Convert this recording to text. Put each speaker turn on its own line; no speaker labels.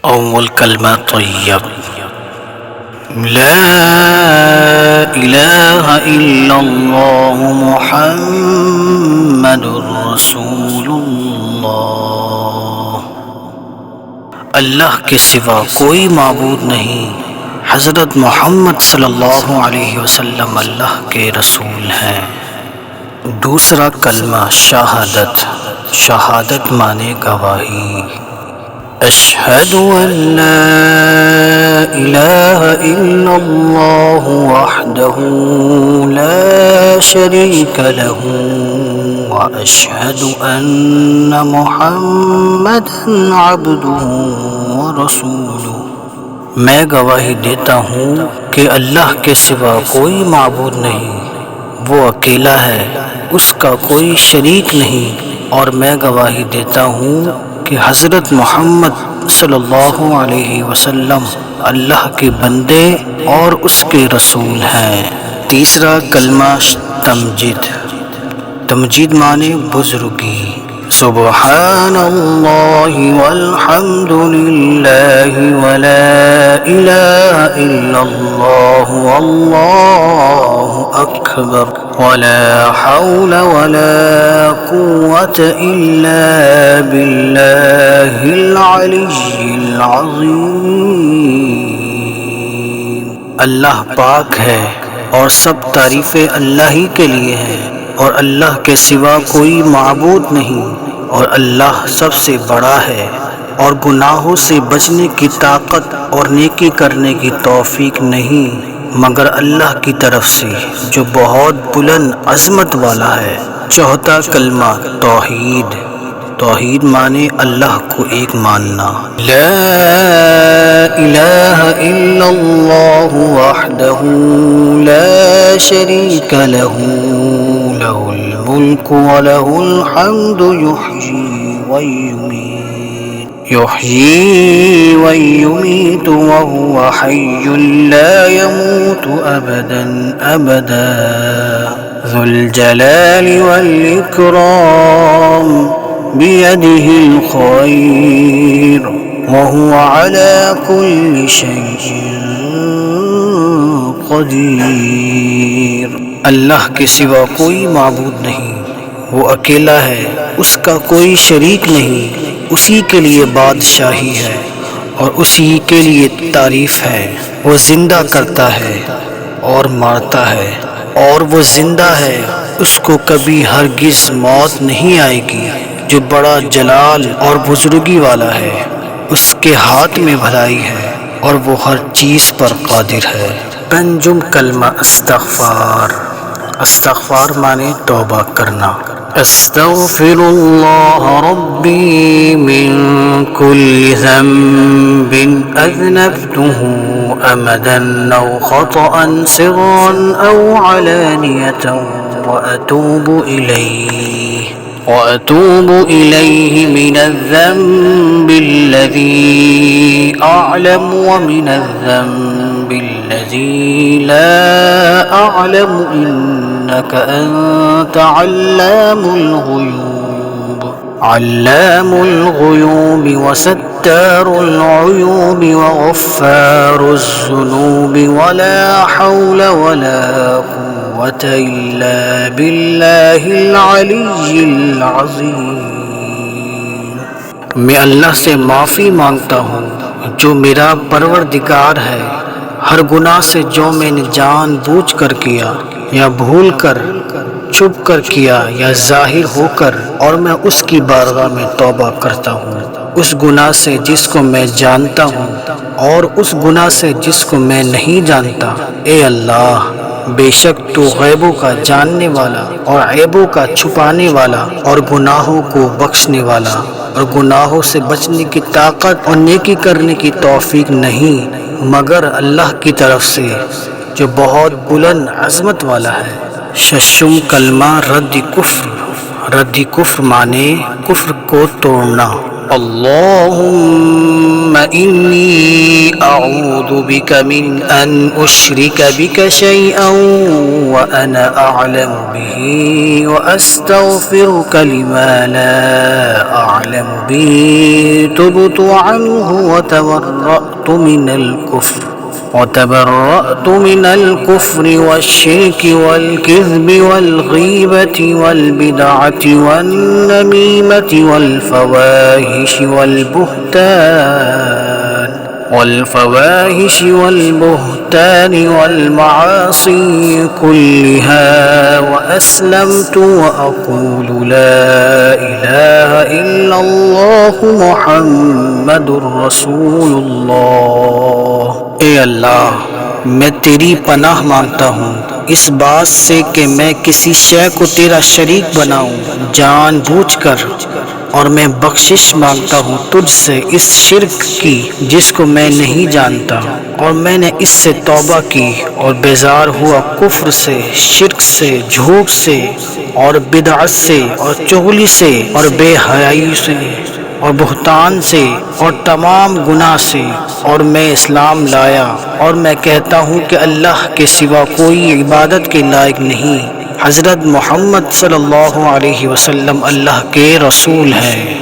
اول کلمہ طیب، لا الہ الا اللہ محمد رسول اللہ۔ اللہ کے سوا کوئی معبود نہیں، حضرت محمد صلی اللہ علیہ وسلم اللہ کے رسول ہیں۔ دوسرا کلمہ شہادت، شہادت معنی گواہی۔ اشہد ان لا الہ الا اللہ وحدہ لا شریک لہ واشہد ان محمدا عبدہ ورسولہ۔ میں گواہی دیتا ہوں کہ اللہ کے سوا کوئی معبود نہیں، وہ اکیلا ہے، اس کا کوئی شریک نہیں، اور میں گواہی دیتا ہوں کہ حضرت محمد صلی اللہ علیہ وسلم اللہ کے بندے اور اس کے رسول ہیں۔ تیسرا کلمہ تمجید، تمجید معنی بزرگی۔ سبحان اللہ والحمد للہ ولا الہ الا اللہ واللہ اکبر ولا حول ولا قوة الا باللہ العلی العظیم۔ اللہ پاک ہے اور سب تعریفیں اللہ ہی کے لیے ہیں، اور اللہ کے سوا کوئی معبود نہیں، اور اللہ سب سے بڑا ہے، اور گناہوں سے بچنے کی طاقت اور نیکی کرنے کی توفیق نہیں مگر اللہ کی طرف سے جو بہت بلند عظمت والا ہے۔ چوتھا کلمہ توحید، توحید معنی اللہ کو ایک ماننا۔ لا الہ الا اللہ وحدہ لا شریک لہ لہ الملک ولہ الحمد یحیی ویمیت وہو حی لا یموت ابدا ابدا ذو الجلال والاکرام بیدہ الخیر وہو علی کل شیء قدیر۔ اللہ کے سوا کوئی معبود نہیں، وہ اکیلا ہے، اس کا کوئی شریک نہیں، اسی کے لیے بادشاہی ہے اور اسی کے لیے تعریف ہے۔ وہ زندہ کرتا ہے اور مارتا ہے، اور وہ زندہ ہے، اس کو کبھی ہرگز موت نہیں آئے گی، جو بڑا جلال اور بزرگی والا ہے، اس کے ہاتھ میں بھلائی ہے اور وہ ہر چیز پر قادر ہے۔ پنجم کلمہ استغفار، استغفار معنی توبہ کرنا۔ استغفر اللہ ربی من کل ذنب اذنبته امدا او خطأ سرا او علانیة وأتوب إليه من الذنب الذي أعلم ومن الذنب الذي لا أعلم إنك أنت علام الغيوب وستار العيوب وغفار الذنوب ولا حول ولا قوة إلا بالله العلي العظيم۔ میں اللہ سے معافی مانگتا ہوں جو میرا پروردگار ہے، ہر گناہ سے جو میں نے جان بوجھ کر کیا یا بھول کر، چھپ کر کیا یا ظاہر ہو کر، اور میں اس کی بارگاہ میں توبہ کرتا ہوں، اس گناہ سے جس کو میں جانتا ہوں اور اس گناہ سے جس کو میں نہیں جانتا۔ اے اللہ، بے شک تو غیبوں کا جاننے والا اور عیبوں کا چھپانے والا اور گناہوں کو بخشنے والا اور گناہوں سے بچنے کی طاقت اور نیکی کرنے کی توفیق نہیں مگر اللہ کی طرف سے جو بہت بلند عظمت والا ہے۔ ششم کلمہ رد کفر، رد کفر معنی کفر کو توڑنا۔ اللهم إني أعوذ بك من أن أشرك بك شيئا وأنا أعلم به وأستغفرك لما لا أعلم به تبت عنه وتبرأت من الكفر والشرك والكذب والغيبة والبدعة والنميمة والفواحش والمعاصي كلها وأسلمت وأقول لا إله إلا الله محمد رسول اللہ۔ اے اللہ، میں تیری پناہ مانگتا ہوں اس بات سے کہ میں کسی شے کو تیرا شریک بناؤں جان بوجھ کر، اور میں بخشش مانگتا ہوں تجھ سے اس شرک کی جس کو میں نہیں جانتا، اور میں نے اس سے توبہ کی اور بیزار ہوا کفر سے، شرک سے، جھوٹ سے اور بدعت سے اور چغلی سے اور بے حیائی سے اور بہتان سے اور تمام گناہ سے، اور میں اسلام لایا، اور میں کہتا ہوں کہ اللہ کے سوا کوئی عبادت کے لائق نہیں، حضرت محمد صلی اللہ علیہ وسلم اللہ کے رسول ہیں۔